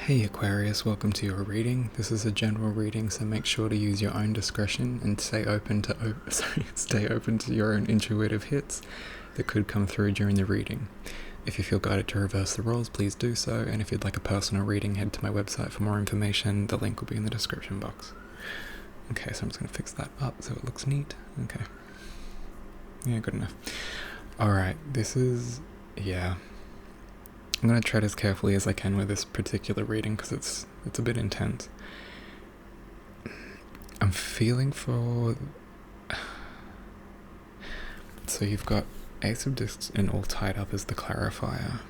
Hey Aquarius, welcome to your reading. This is a general reading, so make sure to use your own discretion and stay open to your own intuitive hits that could come through during the reading. If you feel guided to reverse the roles, please do so, and if you'd like a personal reading, head to my website for more information. The link will be in the description box. Okay, so I'm just going to fix that up so it looks neat. Okay. Yeah, good enough. Alright, I'm going to tread as carefully as I can with this particular reading because it's a bit intense. I'm feeling for... So you've got Ace of Discs and all tied up as the clarifier.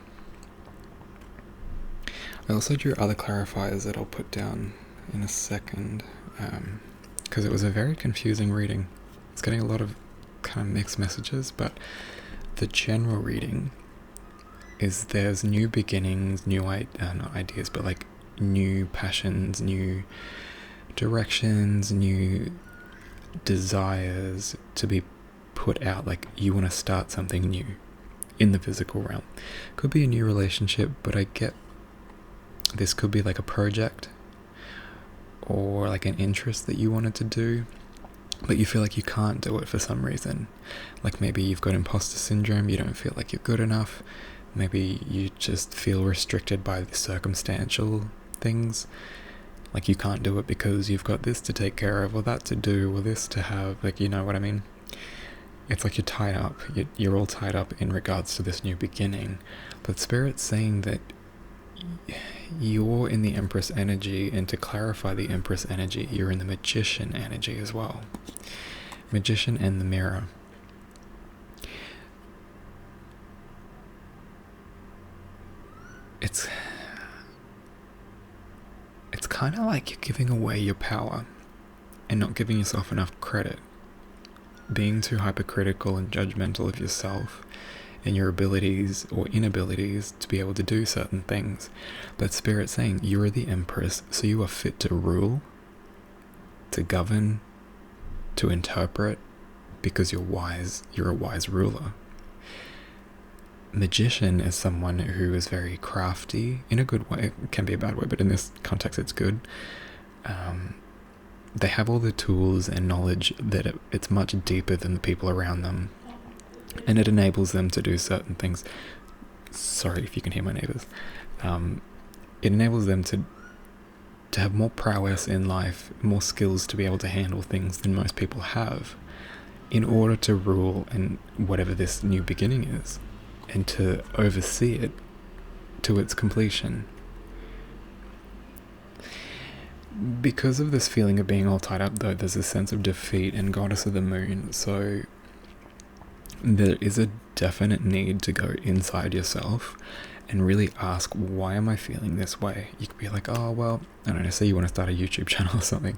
I also drew other clarifiers that I'll put down in a second because it was a very confusing reading. It's getting a lot of kind of mixed messages, but the general reading is there's new beginnings, not ideas, but like new passions, new directions, new desires to be put out. Like you want to start something new in the physical realm. Could be a new relationship, but I get this could be like a project or like an interest that you wanted to do, but you feel like you can't do it for some reason. Like maybe you've got imposter syndrome, you don't feel like you're good enough. Maybe you just feel restricted by the circumstantial things. Like you can't do it because you've got this to take care of, or that to do, or this to have. Like, you know what I mean? It's like you're tied up. You're all tied up in regards to this new beginning. But Spirit's saying that you're in the Empress energy, and to clarify the Empress energy, you're in the Magician energy as well. Magician and the Mirror. It's kind of like you're giving away your power and not giving yourself enough credit. Being too hypercritical and judgmental of yourself and your abilities or inabilities to be able to do certain things. But Spirit's saying you are the Empress, so you are fit to rule, to govern, to interpret, because you're wise. You're a wise ruler. Magician is someone who is very crafty in a good way. It can be a bad way, but in this context it's good. They have all the tools and knowledge that it's much deeper than the people around them, and it enables them to do certain things. Sorry if you can hear my neighbors. It enables them to have more prowess in life, more skills to be able to handle things than most people have, in order to rule in whatever this new beginning is, and to oversee it to its completion. Because of this feeling of being all tied up, though, there's a sense of defeat and Goddess of the Moon, so there is a definite need to go inside yourself and really ask, why am I feeling this way? You could be like, oh, well, I don't know, say you want to start a YouTube channel or something.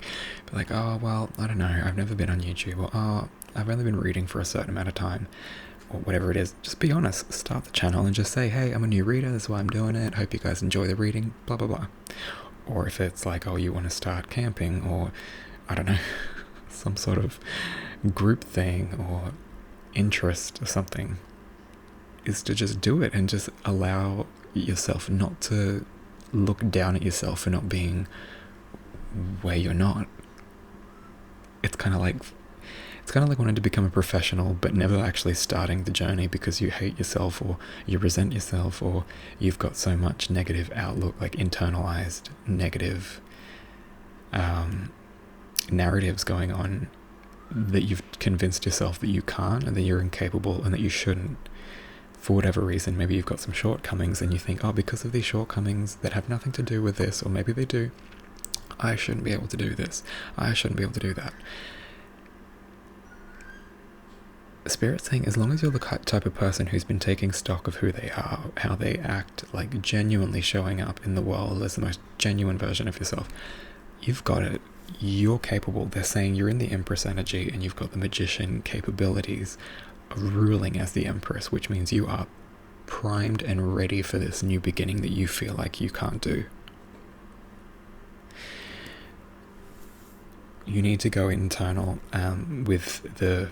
Be like, oh, well, I don't know, I've never been on YouTube, or oh, I've only been reading for a certain amount of time, or whatever it is. Just be honest, start the channel and just say, hey, I'm a new reader, that's why I'm doing it, hope you guys enjoy the reading, blah, blah, blah. Or if it's like, oh, you want to start camping, or, I don't know, some sort of group thing, or interest or something, is to just do it and just allow yourself not to look down at yourself for not being where you're not. It's kind of like wanting to become a professional but never actually starting the journey because you hate yourself, or you resent yourself, or you've got so much negative outlook, like internalized negative narratives going on, that you've convinced yourself that you can't, and that you're incapable, and that you shouldn't, for whatever reason. Maybe you've got some shortcomings and you think, oh, because of these shortcomings that have nothing to do with this, or maybe they do, I shouldn't be able to do this, I shouldn't be able to do that. Spirit's saying, as long as you're the type of person who's been taking stock of who they are, how they act, like genuinely showing up in the world as the most genuine version of yourself, you've got it. You're capable. They're saying you're in the Empress energy and you've got the Magician capabilities of ruling as the Empress, which means you are primed and ready for this new beginning that you feel like you can't do. You need to go internal with the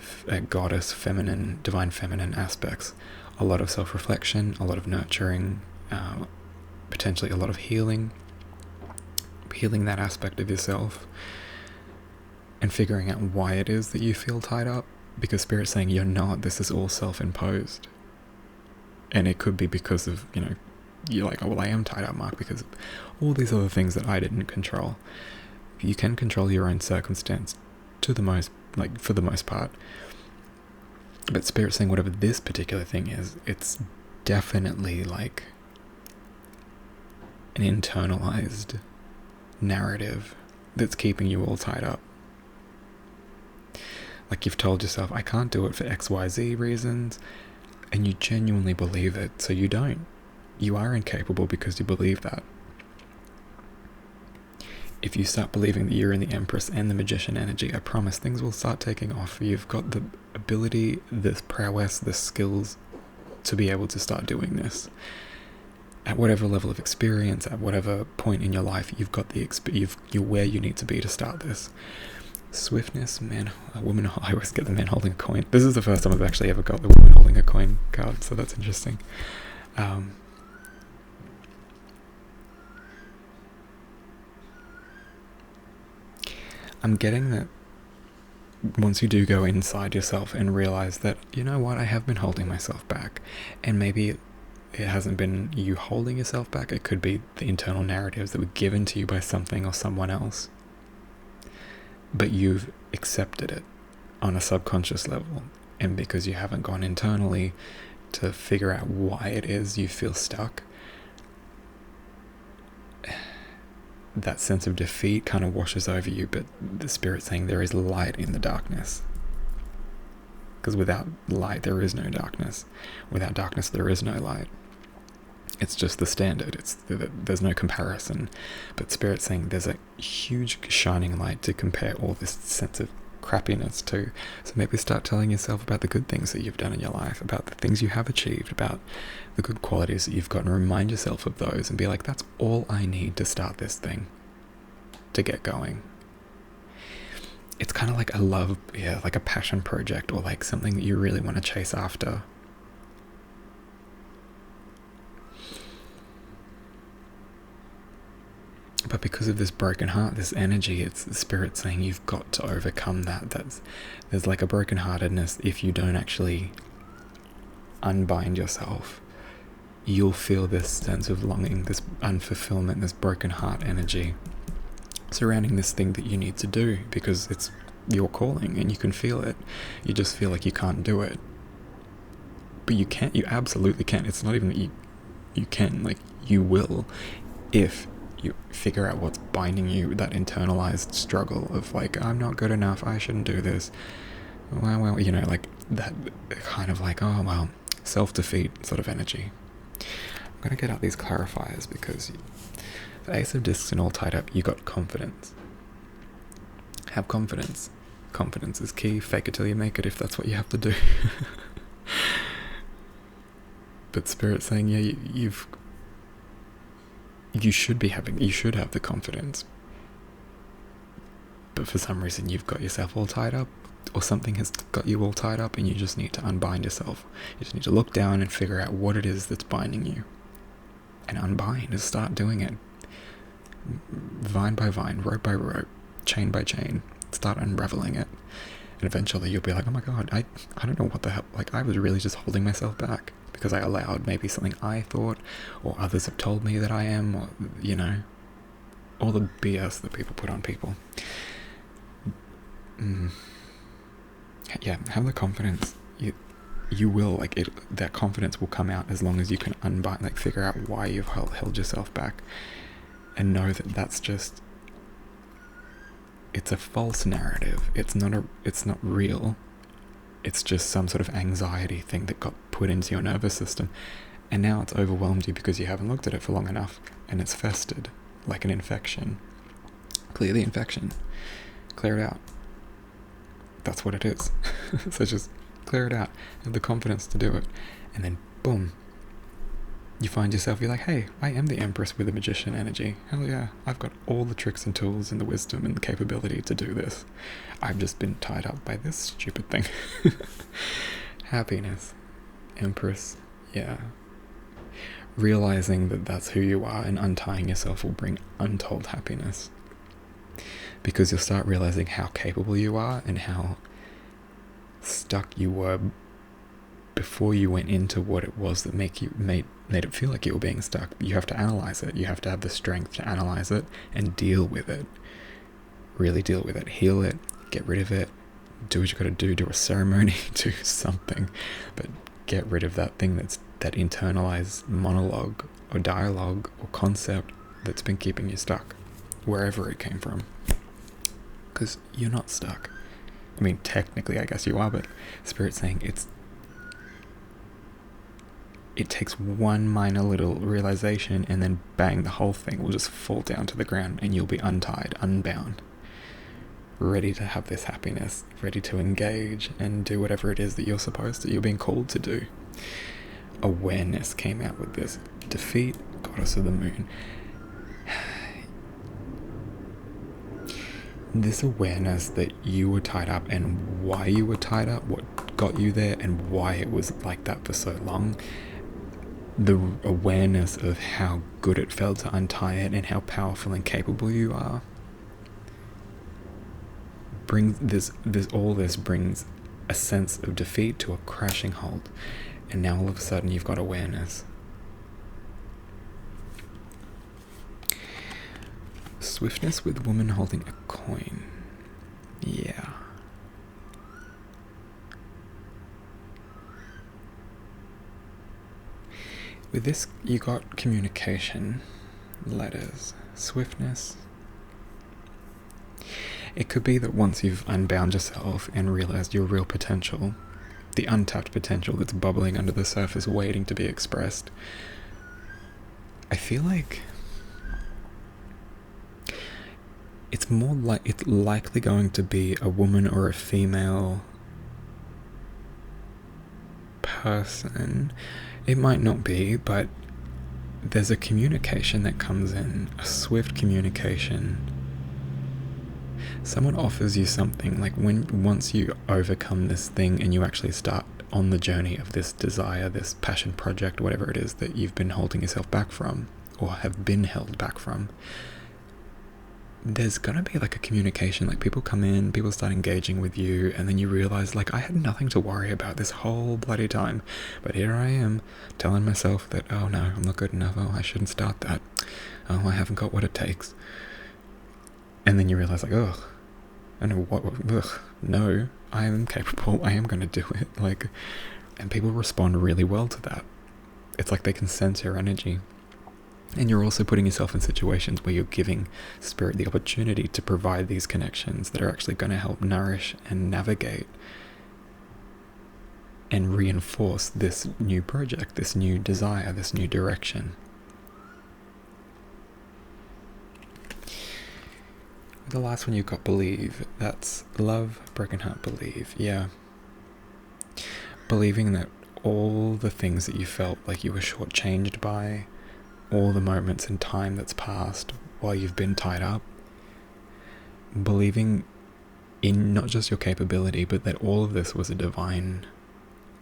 goddess feminine, divine feminine aspects. A lot of self-reflection, a lot of nurturing, potentially a lot of healing, healing that aspect of yourself and figuring out why it is that you feel tied up, because Spirit's saying you're not, this is all self-imposed. And it could be because of, you're like, oh, well, I am tied up, Mark, because of all these other things that I didn't control. You can control your own circumstance for the most part. But Spirit's saying whatever this particular thing is, it's definitely like an internalized narrative that's keeping you all tied up. Like you've told yourself, I can't do it for XYZ reasons, and you genuinely believe it, so you don't. You are incapable because you believe that. If you start believing that you're in the Empress and the Magician energy, I promise things will start taking off. You've got the ability, the prowess, the skills to be able to start doing this. At whatever level of experience, at whatever point in your life, you've got you're where you need to be to start this. Swiftness, man, a woman. I always get the man holding a coin. This is the first time I've actually ever got the woman holding a coin card, so that's interesting. I'm getting that once you do go inside yourself and realize that, you know what, I have been holding myself back, and maybe it hasn't been you holding yourself back, it could be the internal narratives that were given to you by something or someone else, but you've accepted it on a subconscious level, and because you haven't gone internally to figure out why it is you feel stuck, that sense of defeat kind of washes over you. But the Spirit's saying there is light in the darkness, because without light there is no darkness, without darkness there is no light. It's just the standard. There's no comparison. But Spirit's saying there's a huge shining light to compare all this sense of crappiness to. So maybe start telling yourself about the good things that you've done in your life, about the things you have achieved, about the good qualities that you've got, and remind yourself of those and be like, that's all I need to start this thing, to get going. It's kind of like like a passion project, or like something that you really want to chase after. But because of this broken heart, this energy, it's the Spirit saying you've got to overcome that. There's like a brokenheartedness. If you don't actually unbind yourself, you'll feel this sense of longing, this unfulfillment, this broken heart energy surrounding this thing that you need to do, because it's your calling and you can feel it. You just feel like you can't do it. But you can't. You absolutely can. It's not even that you can. Like, you will, if you figure out what's binding you, that internalized struggle of like, I'm not good enough, I shouldn't do this. Well, like that kind of like, oh, well, self-defeat sort of energy. I'm going to get out these clarifiers, because the Ace of Discs and all tied up, you got confidence. Have confidence. Confidence is key. Fake it till you make it, if that's what you have to do. But Spirit's saying, yeah, you should have the confidence, but for some reason you've got yourself all tied up, or something has got you all tied up, and you just need to unbind yourself. You just need to look down and figure out what it is that's binding you, and unbind, and start doing it, vine by vine, rope by rope, chain by chain. Start unraveling it, and eventually you'll be like, oh my god, I don't know what the hell, like, I was really just holding myself back because I allowed maybe something I thought, or others have told me that I am, or, all the BS that people put on people. Yeah, have the confidence. You will, like, that confidence will come out as long as you can unbind, like, figure out why you've held yourself back, and know that that's just, it's a false narrative. It's not real. It's just some sort of anxiety thing that got put into your nervous system, and now it's overwhelmed you because you haven't looked at it for long enough, and it's festered like an infection. Clear the infection. Clear it out. That's what it is. So just clear it out. Have the confidence to do it, and then boom, you find yourself, you're like, hey, I am the Empress with the Magician energy. Hell yeah, I've got all the tricks and tools and the wisdom and the capability to do this. I've just been tied up by this stupid thing. Happiness. Empress. Yeah. realizing that that's who you are and untying yourself will bring untold happiness, because you'll start realizing how capable you are and how stuck you were before you went into what it was that made it feel like you were being stuck. You have to analyze it. You have to have the strength to analyze it and deal with it. Really deal with it. Heal it. Get rid of it. Do what you got to do. Do a ceremony. Do something. But get rid of that thing that internalized monologue or dialogue or concept that's been keeping you stuck, wherever it came from. Because you're not stuck. I mean, technically, I guess you are, but Spirit's saying it takes one minor little realization and then bang, the whole thing will just fall down to the ground and you'll be untied, unbound, ready to have this happiness, ready to engage and do whatever it is that you're being called to do. Awareness came out with this. Defeat, Goddess of the Moon. This awareness that you were tied up and why you were tied up, what got you there and why it was like that for so long. The awareness of how good it felt to untie it and how powerful and capable you are brings this brings a sense of defeat to a crashing halt, and now all of a sudden you've got awareness. Swiftness with woman holding a coin. Yeah. With this, you got communication, letters, swiftness. It could be that once you've unbound yourself and realized your real potential, the untapped potential that's bubbling under the surface waiting to be expressed, I feel like it's likely going to be a woman or a female person. It might not be, but there's a communication that comes in, a swift communication. Someone offers you something, like once you overcome this thing and you actually start on the journey of this desire, this passion project, whatever it is that you've been holding yourself back from or have been held back from, there's gonna be like a communication, like people come in, people start engaging with you, and then you realize, like, I had nothing to worry about this whole bloody time, but here I am telling myself that, oh no, I'm not good enough, oh, I shouldn't start that, oh, I haven't got what it takes. And then you realize, like, ugh, I know no, I am capable, I am gonna do it, like, and people respond really well to that. It's like they can sense your energy. And you're also putting yourself in situations where you're giving Spirit the opportunity to provide these connections that are actually going to help nourish and navigate and reinforce this new project, this new desire, this new direction. The last one you've got, believe. That's love, broken heart, believe. Yeah. Believing that all the things that you felt like you were shortchanged by, all the moments in time that's passed while you've been tied up, believing in not just your capability, but that all of this was a divine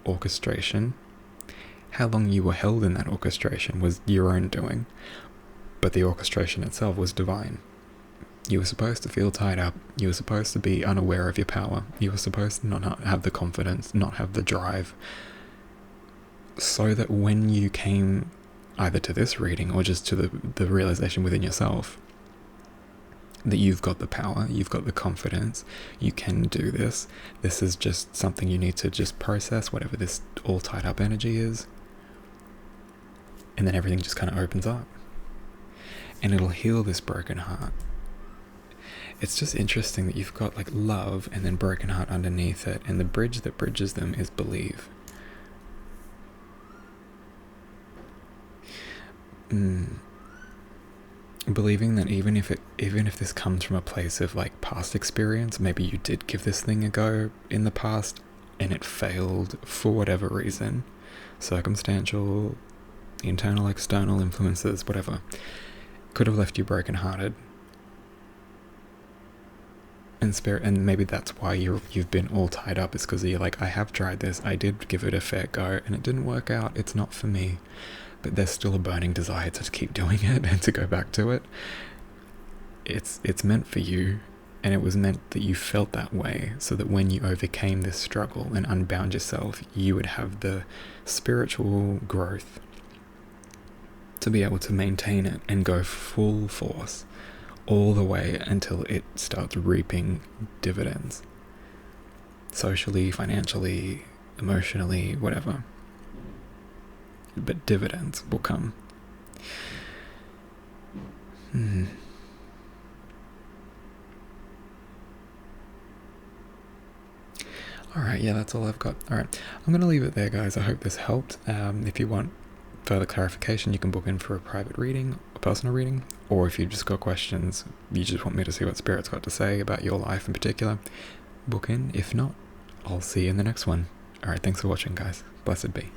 orchestration. How long you were held in that orchestration was your own doing, but the orchestration itself was divine. You were supposed to feel tied up, you were supposed to be unaware of your power, you were supposed to not have the confidence, not have the drive, so that when you came either to this reading or just to the realization within yourself that you've got the power, you've got the confidence, you can do this. This is just something you need to just process, whatever this all tied up energy is. And then everything just kind of opens up. And it'll heal this broken heart. It's just interesting that you've got like love and then broken heart underneath it. And the bridge that bridges them is believe. Believing that even if this comes from a place of like past experience, maybe you did give this thing a go in the past and it failed for whatever reason, circumstantial, internal, external influences, whatever, could have left you brokenhearted. And Spirit, and maybe that's why you've been all tied up, is because you're like, I have tried this, I did give it a fair go and it didn't work out, it's not for me. but there's still a burning desire to keep doing it and to go back to it. It's meant for you, and it was meant that you felt that way so that when you overcame this struggle and unbound yourself, you would have the spiritual growth to be able to maintain it and go full force all the way until it starts reaping dividends. Socially, financially, emotionally, whatever. But dividends will come. Alright, yeah, that's all I've got. Alright, I'm going to leave it there, guys. I hope this helped. If you want further clarification, you can book in for a private reading, a personal reading, or if you've just got questions, you just want me to see what Spirit's got to say about your life in particular, book in. If not, I'll see you in the next one. Alright, thanks for watching, guys. Blessed be.